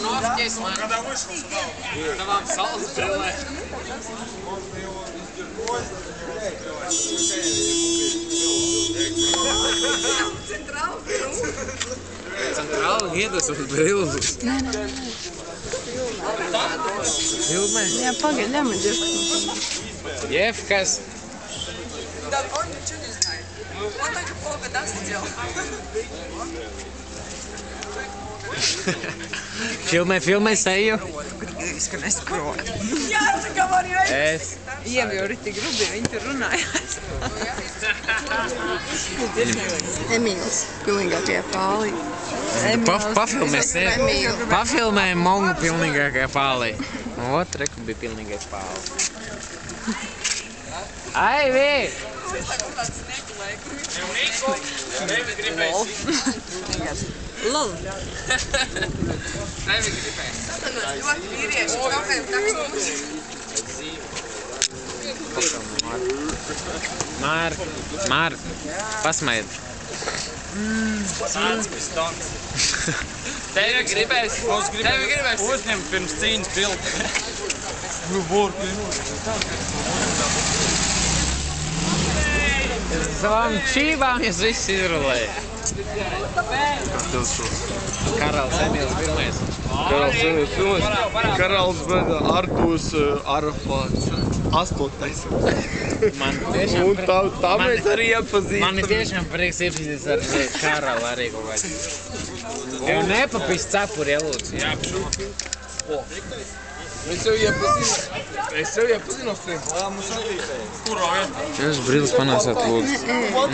Nošķies man tavām saules brillēm. Centrāli iedos uz brilles. Nē. Filmē? Jā, pagaid, ļamā ģerku. Jefkas. Да, он ничего не знает. Он только полгода сидел. Filmē seju. Izskanēs krot. Jā, tu говори. Es. Ievi jau riti grubi, viņi tur runājās. Emīls, pilnīgākajā pālī. Pafilmē sevi. Pafilmē Mongu pilnīgākajā pālī. Ot, reku bija pilnīgais pāli. Ai, vīr! Lol. Tevi gribēs. Ļoti vīrieši, kāpēc takstus. Mār, pasmaid. Tevi gribēs. Uzņemt pirms cīņas bildi. Savām čībām jūs visi izrulēja. Karals Emīls pirmais. Karals Emīls pirmais. Karals Artūrs Arafāts. 8. Man tiešām... Un tā mēs arī iepazīstam. Man tiešām prieks iepazīties ar Karalu arī kaut kāds. Tev nepapist cepuri, ja lūdzu. Jā, Es jau iepazinos tiem. Kurā vien? Šos brilles panāsāt, lūdzu.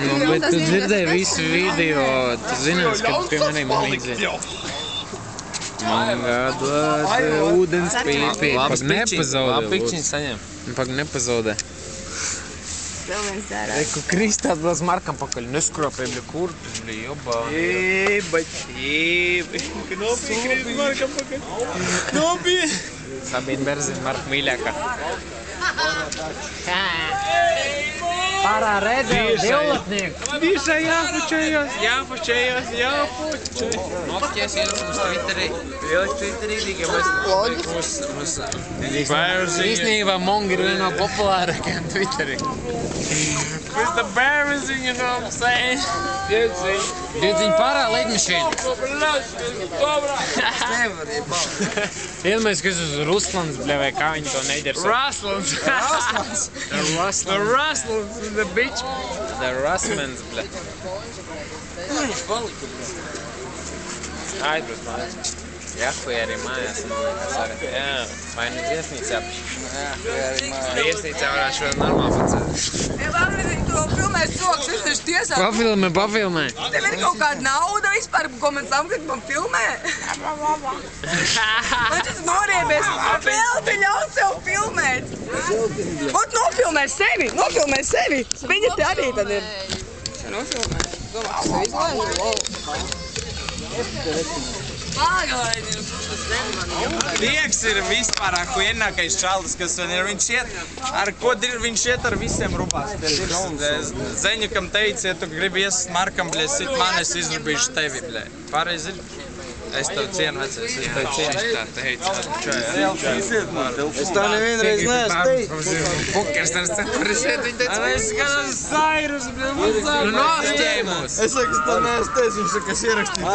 Nu, bet tu dzirdēji visu video, tu zinās, kad pie maniem līdzi. Man gādot ūdens pīpī. Pag nepazaudē, lūdzu. Pag nepazaudē. Vēl viens dērās. Reku Kristās blās Markam pakaļ. Neskropēja, bļa kurpis, bļa jobā. Nopija Krist Markam pakaļ. Nopija. Sabīna Berzina, Marka mīļākā. Pārā redzēju, divlatnieku. Visai jāpučējos. Nokies ielikt mums Twitterī. Ielikt Twitterī, tikai mēs... Īstenībā Mongi ir viena no populārākajām Twitterī. It's embarrassing, you know what I'm saying? Diedziņ pārā lidmašīna. Iedomājies, kas uz Ruslans, bļa, vai kā viņi to neģers. Ruslans. The Ruslans, the bitch. The Rusmans, bļa. Aizbrus mājās. Jahuja arī mājās, man liekas arī. Jā. Vai nu viesnīcā? Jā, arī mājās. Viesnīcā varētu šo normāli pacēt. Labi, to filmēs soks, es taču tiesā. Pafilmē. Tev ir kaut kāda nauda vispār, ko man samkat man filmē? Man šis noriebies, vēl te ļaut sev filmēt. Ot, nofilmē sevi. Viņa te arī tad ir. Nofilmē. Domā, ka sev izlaiž. Prieks ir vispārāko ienākais čalis, kas vien ir. Viņš iet ar visiem rubās. Zeņukam teica, ja tu gribi iesist Markam, bļē, sit man, es izrubīšu tevi, bļē. Pareiz ir? Es tev cienu, vecais, es tev cienu. Tā teica. Es tā nevienreiz neesmu teicis. Pukers ar cepuri šeit, viņi teica. Es skatos Sairus, bļē, Nu nošķēmus. Es saku, es tā neesmu teicis, viņš saka, es ierakstīju.